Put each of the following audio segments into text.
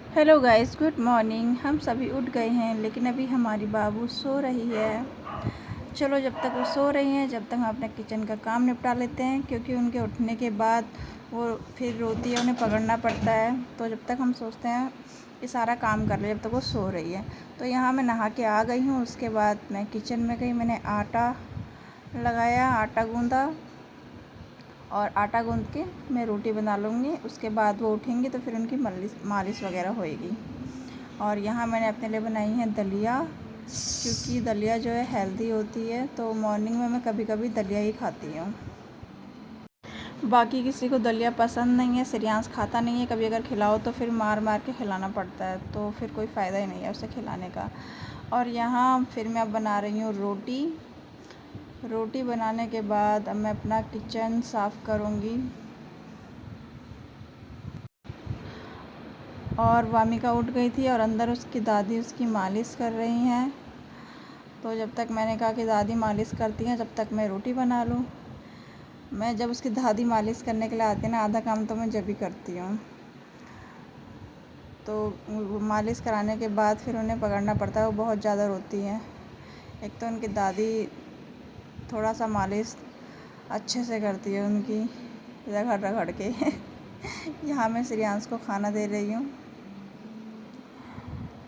Hello guys, good morning. हम सभी उठ गए हैं, लेकिन अभी हमारी बाबू सो रही है। चलो, जब तक वो सो रही हैं जब तक हम अपने किचन का काम निपटा लेते हैं, क्योंकि उनके उठने के बाद वो फिर रोती है, उन्हें पकड़ना पड़ता है। तो जब तक हम सोचते हैं कि सारा काम कर ले, जब तक वो सो रही है। तो यहाँ मैं नहा के आ गई हूँ। उसके बाद मैं किचन में गई, मैंने आटा लगाया, आटा गूँधा और आटा गूँध के मैं रोटी बना लूँगी। उसके बाद वो उठेंगी तो फिर उनकी मालिश वगैरह होएगी। और यहाँ मैंने अपने लिए बनाई है दलिया, क्योंकि दलिया जो है हेल्दी होती है। तो मॉर्निंग में मैं कभी कभी दलिया ही खाती हूँ। बाकी किसी को दलिया पसंद नहीं है, श्रेयांश खाता नहीं है। कभी अगर खिलाओ तो फिर मार मार के खिलाना पड़ता है, तो फिर कोई फ़ायदा ही नहीं है उसे खिलाने का। और यहाँ फिर मैं अब बना रही हूँ रोटी। रोटी बनाने के बाद अब मैं अपना किचन साफ़ करूँगी। और वामिका उठ गई थी और अंदर उसकी दादी उसकी मालिश कर रही हैं। तो जब तक मैंने कहा कि दादी मालिश करती हैं, जब तक मैं रोटी बना लूँ। मैं जब उसकी दादी मालिश करने के लिए आती है ना, आधा काम तो मैं जब ही करती हूँ। तो मालिश कराने के बाद फिर उन्हें पकड़ना पड़ता है, वो बहुत ज़्यादा रोती हैं। एक तो उनकी दादी थोड़ा सा मालिश अच्छे से करती है उनकी, रगड़ रगड़ के। यहाँ मैं श्रेयांश को खाना दे रही हूँ।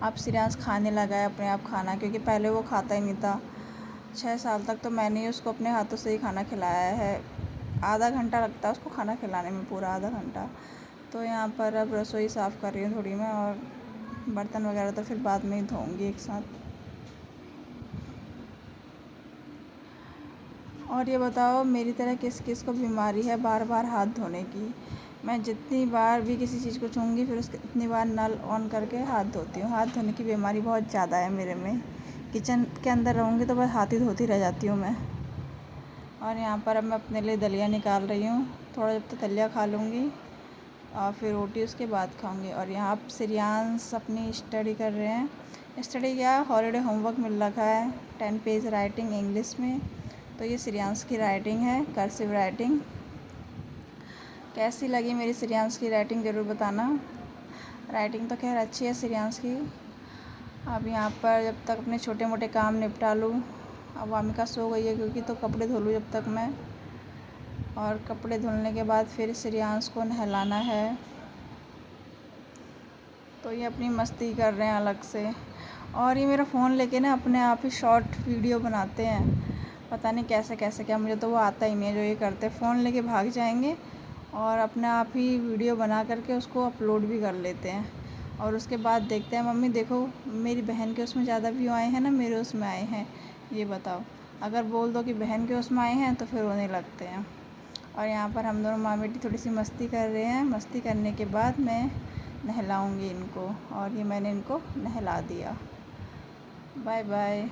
अब श्रेयांश खाने लगा है अपने आप खाना, क्योंकि पहले वो खाता ही नहीं था। 6 साल तक तो मैंने ही उसको अपने हाथों से ही खाना खिलाया है। आधा घंटा लगता है उसको खाना खिलाने में, पूरा आधा घंटा। तो यहाँ पर अब रसोई साफ़ कर रही हूँ थोड़ी मैं, और बर्तन वगैरह तो फिर बाद में ही धोऊँगी एक साथ। और ये बताओ, मेरी तरह किस किस को बीमारी है बार बार हाथ धोने की? मैं जितनी बार भी किसी चीज़ को छूऊँगी फिर उसके इतनी बार नल ऑन करके हाथ धोती हूँ। हाथ धोने की बीमारी बहुत ज़्यादा है मेरे में। किचन के अंदर रहूँगी तो बस हाथ ही धोती रह जाती हूँ मैं। और यहाँ पर अब मैं अपने लिए दलिया निकाल रही हूँ। थोड़ा जब तक दलिया खा लूँगी और फिर रोटी उसके बाद खाऊँगी। और यहाँ पर श्रेयांश अपनी स्टडी कर रहे हैं। स्टडी क्या, हॉलीडे होमवर्क मिल रखा है, 10 पेज राइटिंग इंग्लिश में। तो ये श्रेयांश की राइटिंग है, कर्सिव राइटिंग। कैसी लगी मेरी श्रेयांश की राइटिंग ज़रूर बताना। राइटिंग तो खैर अच्छी है श्रेयांश की। अब यहाँ पर जब तक अपने छोटे मोटे काम निपटा लूँ। अब वामिका सो गई है, क्योंकि तो कपड़े धो लूँ जब तक मैं। और कपड़े धुलने के बाद फिर श्रेयांश को नहलाना है। तो ये अपनी मस्ती कर रहे हैं अलग से। और ये मेरा फ़ोन लेके ना अपने आप ही शॉर्ट वीडियो बनाते हैं। पता नहीं कैसे कैसे, क्या मुझे तो वो आता ही नहीं है जो ये करते। फ़ोन लेके भाग जाएंगे और अपने आप ही वीडियो बना करके उसको अपलोड भी कर लेते हैं। और उसके बाद देखते हैं, मम्मी देखो मेरी बहन के उसमें ज़्यादा व्यू आए हैं ना, मेरे उसमें आए हैं, ये बताओ। अगर बोल दो कि बहन के उसमें आए हैं तो फिर रोने लगते हैं। और यहाँ पर हम दोनों माँ बेटी थोड़ी सी मस्ती कर रहे हैं। मस्ती करने के बाद मैं नहलाऊँगी इनको, और ये मैंने इनको नहला दिया। Bye bye.